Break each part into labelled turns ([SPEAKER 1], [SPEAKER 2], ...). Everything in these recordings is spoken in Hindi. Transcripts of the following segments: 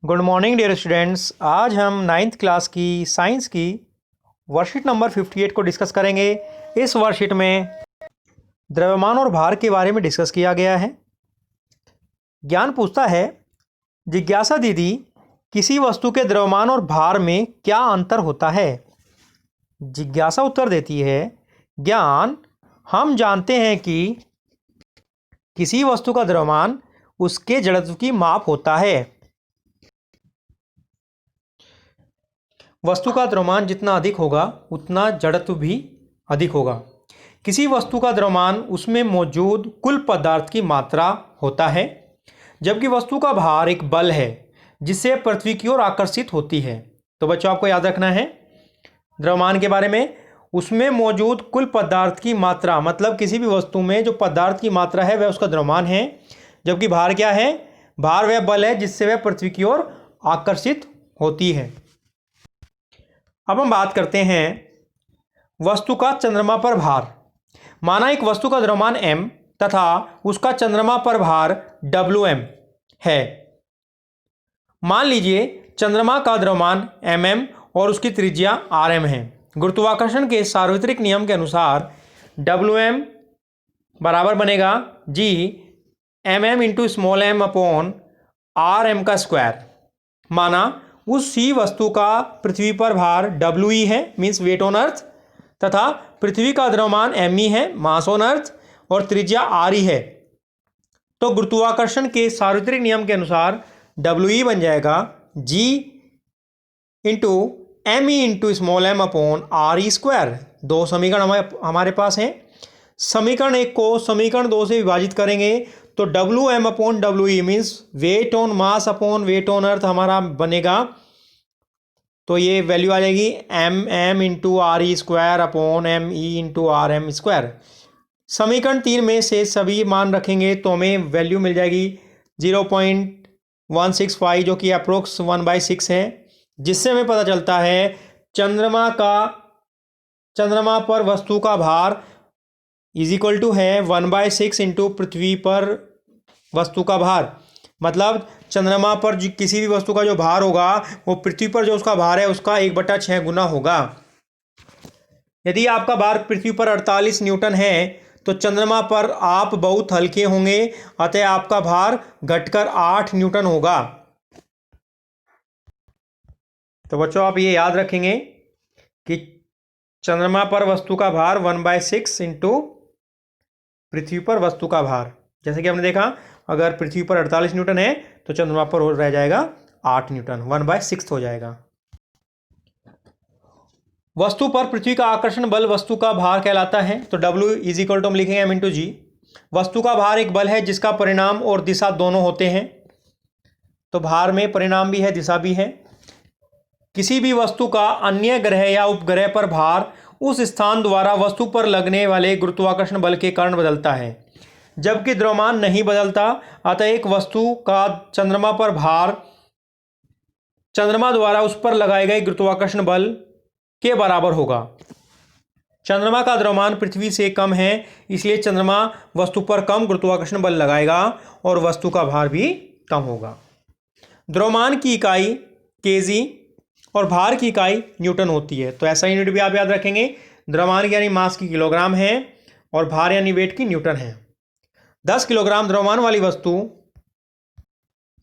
[SPEAKER 1] Good morning dear students. आज हम नाइन्थ क्लास की साइंस की वर्कशीट नंबर 58 को डिस्कस करेंगे। इस वर्कशीट में द्रव्यमान और भार के बारे में डिस्कस किया गया है। ज्ञान पूछता है, जिज्ञासा दीदी, किसी वस्तु के द्रव्यमान और भार में क्या अंतर होता है। जिज्ञासा उत्तर देती है, ज्ञान, हम जानते हैं कि किसी वस्तु का द्रव्यमान उसके जड़त्व की माप होता है। वस्तु का द्रव्यमान जितना अधिक होगा उतना जड़त्व भी अधिक होगा। किसी वस्तु का द्रव्यमान उसमें मौजूद कुल पदार्थ की मात्रा होता है, जबकि वस्तु का भार एक बल है जिससे पृथ्वी की ओर आकर्षित होती है। तो बच्चों, आपको याद रखना है द्रव्यमान के बारे में, उसमें मौजूद कुल पदार्थ की मात्रा, मतलब किसी भी वस्तु में जो पदार्थ की मात्रा है वह उसका द्रव्यमान है, जबकि भार क्या है? भार वह बल है जिससे वह पृथ्वी की ओर आकर्षित होती है। अब हम बात करते हैं वस्तु का चंद्रमा पर भार। माना एक वस्तु का द्रव्यमान m तथा उसका चंद्रमा पर भार Wm है। मान लीजिए चंद्रमा का द्रव्यमान mm और उसकी त्रिज्या rm है। गुरुत्वाकर्षण के सार्वत्रिक नियम के अनुसार Wm बराबर बनेगा g mm into small m upon rm का स्क्वायर। माना उसी वस्तु का पृथ्वी पर भार We है, मीन्स वेट ऑन अर्थ, तथा पृथ्वी का द्रव्यमान Me है, मास ऑन अर्थ, और त्रिज्या Re है। तो गुरुत्वाकर्षण के सार्वत्रिक नियम के अनुसार We बन जाएगा G into Me into small m upon Re square. दो समीकरण हमारे पास हैं। समीकरण एक को समीकरण दो से विभाजित करेंगे तो Wm upon We means weight on mass upon weight on earth हमारा बनेगा। तो ये वैल्यू आ जाएगी mm into Re square upon Me into Rm square. समीकरण 3 में से सभी मान रखेंगे तो हमें वैल्यू मिल जाएगी 0.165, जो कि अप्रोक्स 1/6 है, जिससे हमें पता चलता है चंद्रमा पर वस्तु का भार इज इक्वल टू है 1/6 इंटू पृथ्वी पर वस्तु का भार। मतलब चंद्रमा पर किसी भी वस्तु का जो भार होगा वो पृथ्वी पर जो उसका भार है उसका 1/6 गुना होगा। यदि आपका भार पृथ्वी पर 48 न्यूटन है तो चंद्रमा पर आप बहुत हल्के होंगे, अतः आपका भार घटकर 8 न्यूटन होगा। तो बच्चों, आप ये याद रखेंगे कि चंद्रमा पर वस्तु का भार 1/6 इंटू पृथ्वी पर वस्तु का भार। जैसे कि हमने देखा, अगर पृथ्वी पर 48 न्यूटन है तो चंद्रमा पर रह जाएगा 8 न्यूटन, 1/6 हो जाएगा। वस्तु पर पृथ्वी का आकर्षण बल वस्तु का भार कहलाता है। तो W इज इक्वल टू हम लिखेंगे m इंटू जी। वस्तु का भार एक बल है जिसका परिणाम और दिशा दोनों होते हैं। तो भार में परिणाम भी है, दिशा भी है। किसी भी वस्तु का अन्य ग्रह या उपग्रह पर भार उस स्थान द्वारा वस्तु पर लगने वाले गुरुत्वाकर्षण बल के कारण बदलता है, जबकि द्रव्यमान नहीं बदलता। अतः एक वस्तु का चंद्रमा पर भार चंद्रमा द्वारा उस पर लगाए गए गुरुत्वाकर्षण बल के बराबर होगा। चंद्रमा का द्रव्यमान पृथ्वी से कम है, इसलिए चंद्रमा वस्तु पर कम गुरुत्वाकर्षण बल लगाएगा और वस्तु का भार भी कम होगा। द्रव्यमान की इकाई केजी और भार की इकाई न्यूटन होती है। तो ऐसा यूनिट भी आप याद रखेंगे। द्रव्यमान यानी मास की किलोग्राम है और भार यानी वेट की न्यूटन है। 10 किलोग्राम द्रव्यमान वाली वस्तु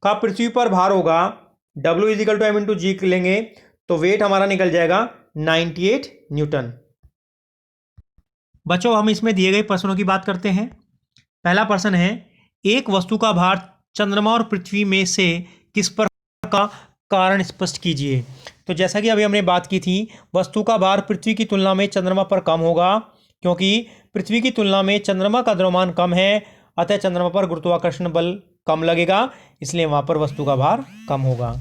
[SPEAKER 1] का पृथ्वी पर भार होगा W is equal to m into G लेंगे तो वेट हमारा निकल जाएगा 98 न्यूटन। बच्चों, हम इसमें दिए गए प्रश्नों की बात करते हैं। पहला प्रश्न है, एक वस्तु का भार चंद्रमा और पृथ्वी में से किस पर का कारण स्पष्ट कीजिए। तो जैसा कि अभी हमने बात की थी, वस्तु का भार पृथ्वी की तुलना में चंद्रमा पर कम होगा, क्योंकि पृथ्वी की तुलना में चंद्रमा का द्रव्यमान कम है, अतः चंद्रमा पर गुरुत्वाकर्षण बल कम लगेगा, इसलिए वहां पर वस्तु का भार कम होगा।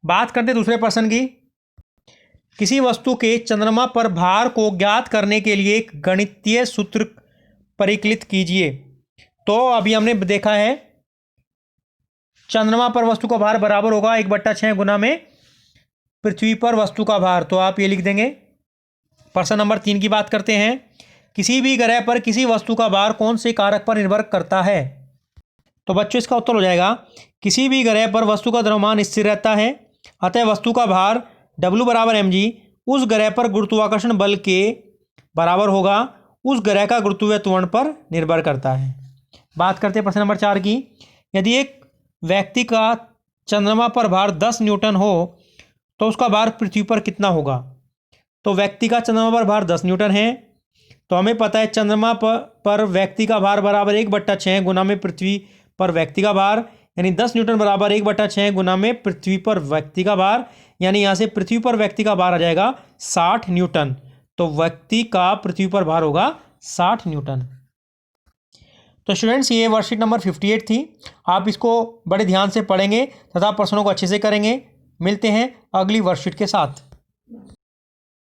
[SPEAKER 1] बात करते दूसरे प्रश्न की। किसी वस्तु के चंद्रमा पर भार को ज्ञात करने के लिए एक गणितीय सूत्र परिकलित कीजिए। तो अभी हमने देखा है चंद्रमा पर वस्तु का भार बराबर होगा 1/6 गुना में पृथ्वी पर वस्तु का भार। तो आप ये लिख देंगे। प्रश्न नंबर 3 की बात करते हैं। किसी भी ग्रह पर किसी वस्तु का भार कौन से कारक पर निर्भर करता है। तो बच्चों, इसका उत्तर हो जाएगा किसी भी ग्रह पर वस्तु का द्रव्यमान स्थिर रहता है, अतः वस्तु का भार W बराबर mg उस ग्रह पर गुरुत्वाकर्षण बल के बराबर होगा, उस ग्रह का गुरुत्वीय त्वरण पर निर्भर करता है। बात करते हैं प्रश्न नंबर 4 की। यदि एक व्यक्ति का चंद्रमा पर भार 10 न्यूटन हो तो उसका भार पृथ्वी पर कितना होगा। तो व्यक्ति का चंद्रमा पर भार 10 न्यूटन है, तो हमें पता है चंद्रमा पर व्यक्ति का भार बराबर 1/6 गुना में पृथ्वी पर व्यक्ति का भार, यानी 10 न्यूटन बराबर 1/6 गुना में पृथ्वी पर व्यक्ति का भार, यानी यहाँ से पृथ्वी पर व्यक्ति का भार आ जाएगा 60 न्यूटन। तो व्यक्ति का पृथ्वी पर भार होगा 60 न्यूटन। तो स्टूडेंट्स ये वर्कशीट नंबर 58 थी। आप इसको बड़े ध्यान से पढ़ेंगे तथा प्रश्नों को अच्छे से करेंगे। मिलते हैं अगली वर्कशीट के साथ।